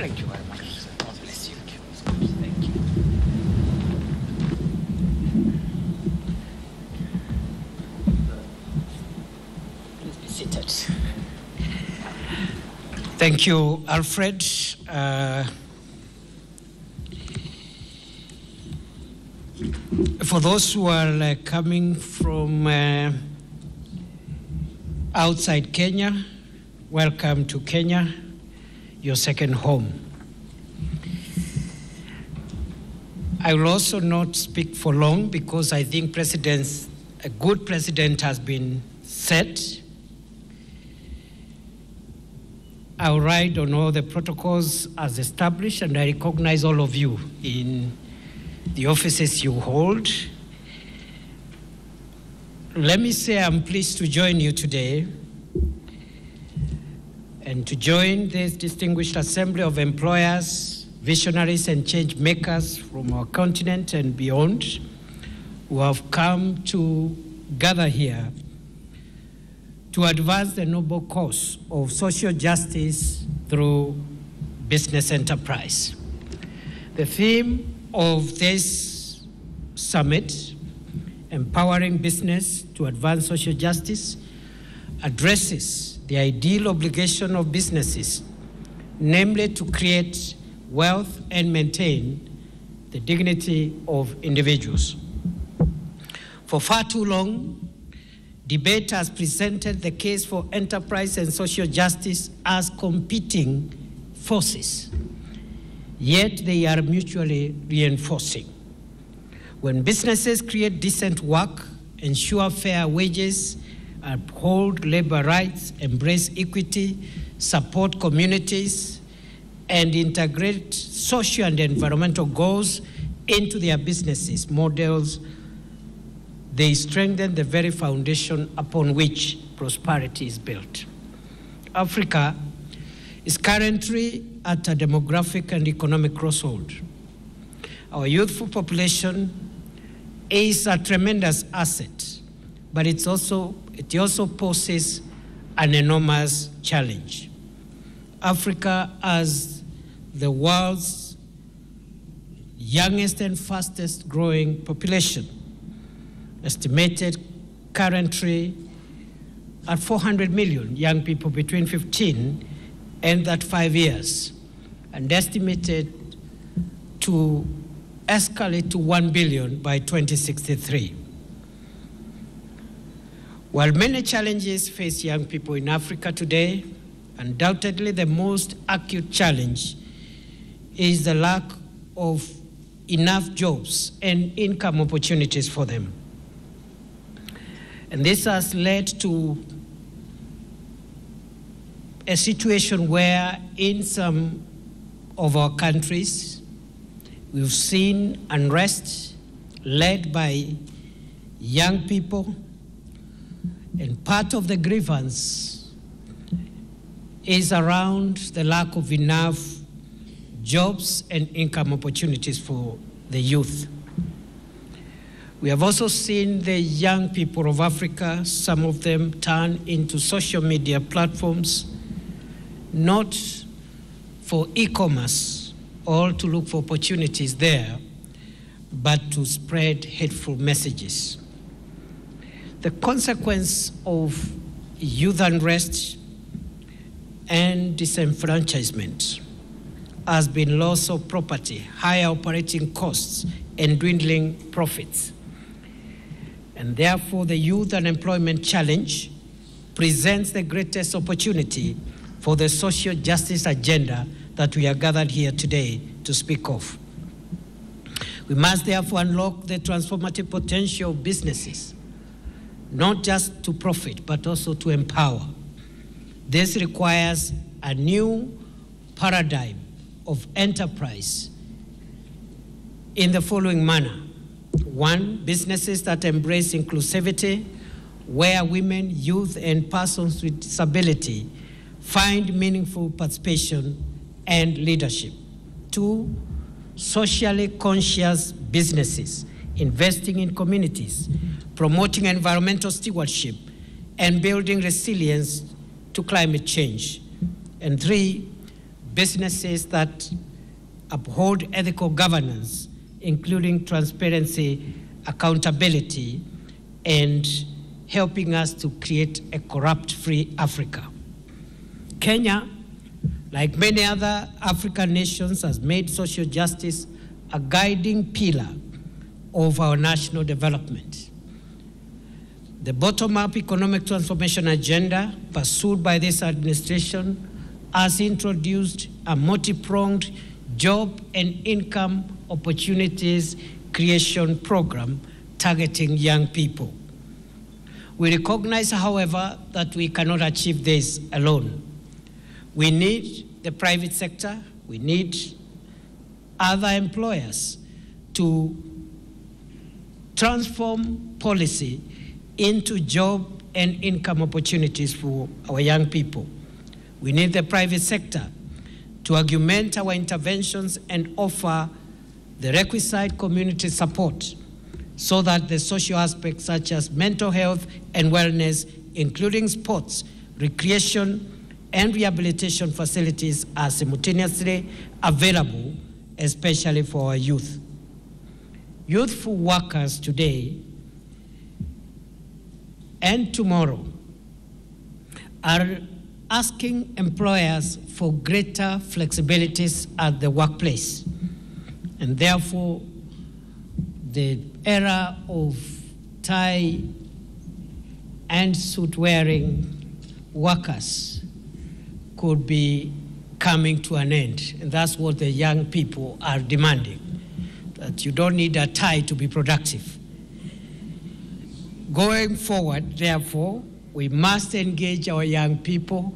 Thank you very much, sir. God bless you. Thank you. Please be seated. Thank you, Alfred. For those who are coming from outside Kenya, welcome to Kenya, your second home. I will also not speak for long because I think a good president has been set. I'll ride on all the protocols as established, and I recognize all of you in the offices you hold. Let me say I'm pleased to join you today and to join this distinguished assembly of employers, visionaries, and change makers from our continent and beyond who have come to gather here to advance the noble cause of social justice through business enterprise. The theme of this summit, Empowering Business to Advance Social Justice, addresses the ideal obligation of businesses, namely to create wealth and maintain the dignity of individuals. For far too long, debate has presented the case for enterprise and social justice as competing forces, yet they are mutually reinforcing. When businesses create decent work, ensure fair wages, uphold labor rights, embrace equity, support communities, and integrate social and environmental goals into their businesses models, they strengthen the very foundation upon which prosperity is built. Africa is currently at a demographic and economic crossroad. Our youthful population is a tremendous asset, but it also poses an enormous challenge. Africa, as the world's youngest and fastest growing population, estimated currently at 400 million young people between 15 and 35 years, and estimated to escalate to 1 billion by 2063. While many challenges face young people in Africa today, undoubtedly the most acute challenge is the lack of enough jobs and income opportunities for them. And this has led to a situation where in some of our countries, we've seen unrest led by young people, and part of the grievance is around the lack of enough jobs and income opportunities for the youth. We have also seen the young people of Africa, some of them turn into social media platforms, not for e-commerce or to look for opportunities there, but to spread hateful messages. The consequence of youth unrest and disenfranchisement has been loss of property, higher operating costs, and dwindling profits. And therefore, the youth unemployment challenge presents the greatest opportunity for the social justice agenda that we are gathered here today to speak of. We must therefore unlock the transformative potential of businesses, not just to profit, but also to empower. This requires a new paradigm of enterprise in the following manner. One, businesses that embrace inclusivity, where women, youth, and persons with disability find meaningful participation and leadership. Two, socially conscious businesses, investing in communities, promoting environmental stewardship, and building resilience to climate change. And three, businesses that uphold ethical governance, including transparency, accountability, and helping us to create a corrupt-free Africa. Kenya, like many other African nations, has made social justice a guiding pillar of our national development. The bottom-up economic transformation agenda pursued by this administration has introduced a multi-pronged job and income opportunities creation program targeting young people. We recognize, however, that we cannot achieve this alone. We need the private sector, we need other employers to transform policy into job and income opportunities for our young people. We need the private sector to augment our interventions and offer the requisite community support so that the social aspects such as mental health and wellness, including sports, recreation, and rehabilitation facilities are simultaneously available, especially for our youth. Youthful workers today and tomorrow are asking employers for greater flexibilities at the workplace. And therefore, the era of tie and suit wearing workers could be coming to an end. And that's what the young people are demanding, that you don't need a tie to be productive. Going forward, therefore, we must engage our young people,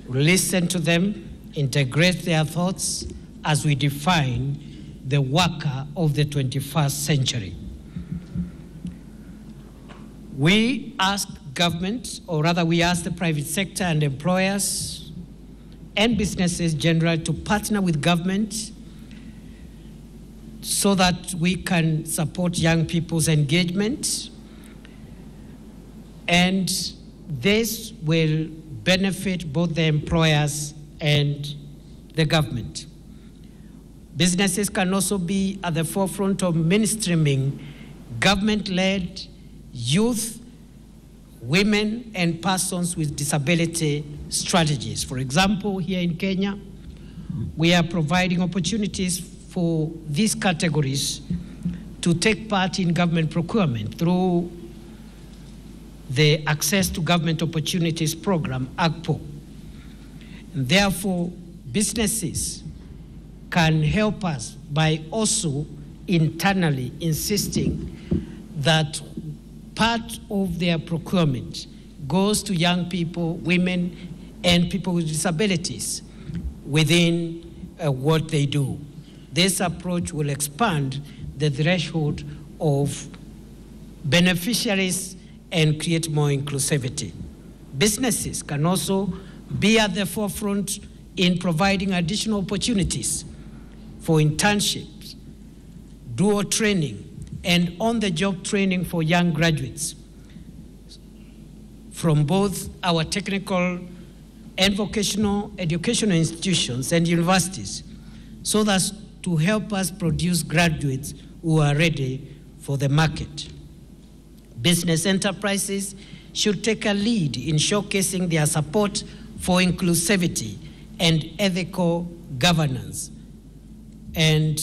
listen to them, integrate their thoughts as we define the worker of the 21st century. We ask government, or rather we ask the private sector and employers and businesses generally to partner with government so that we can support young people's engagement, and this will benefit both the employers and the government. Businesses can also be at the forefront of mainstreaming government-led youth, women, and persons with disability strategies. For example, here in Kenya, we are providing opportunities for these categories to take part in government procurement through the Access to Government Opportunities Program, AGPO. And therefore, businesses can help us by also internally insisting that part of their procurement goes to young people, women, and people with disabilities within what they do. This approach will expand the threshold of beneficiaries and create more inclusivity. Businesses can also be at the forefront in providing additional opportunities for internships, dual training, and on-the-job training for young graduates from both our technical and vocational educational institutions and universities, so that to help us produce graduates who are ready for the market. Business enterprises should take a lead in showcasing their support for inclusivity and ethical governance. And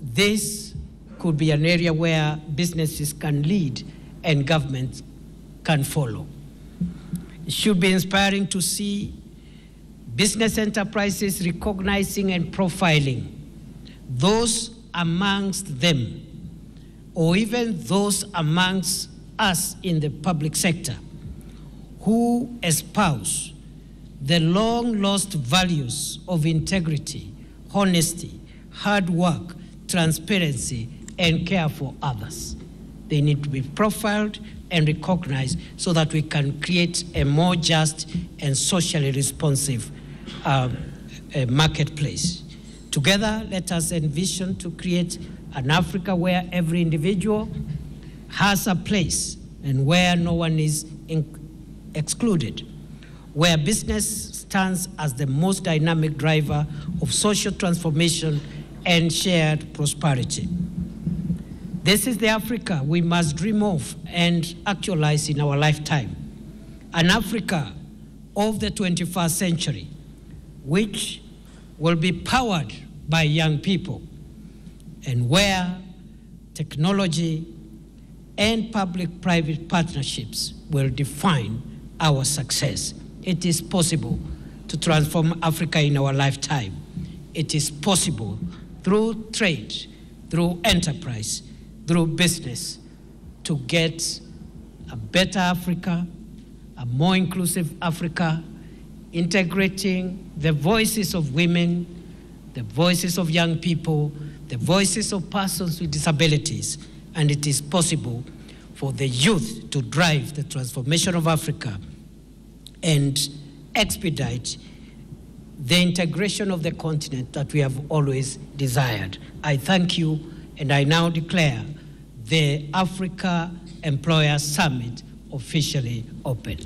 this could be an area where businesses can lead and governments can follow. It should be inspiring to see business enterprises recognizing and profiling those amongst them, or even those amongst us in the public sector, who espouse the long-lost values of integrity, honesty, hard work, transparency, and care for others. They need to be profiled and recognized so that we can create a more just and socially responsive marketplace. Together, let us envision to create an Africa where every individual has a place and where no one is excluded, where business stands as the most dynamic driver of social transformation and shared prosperity. This is the Africa we must dream of and actualize in our lifetime. An Africa of the 21st century, which will be powered by young people, and where technology and public-private partnerships will define our success. It is possible to transform Africa in our lifetime. It is possible through trade, through enterprise, through business, to get a better Africa, a more inclusive Africa, integrating the voices of women, the voices of young people, the voices of persons with disabilities. And it is possible for the youth to drive the transformation of Africa and expedite the integration of the continent that we have always desired. I thank you, and I now declare the Africa Employers Summit officially open.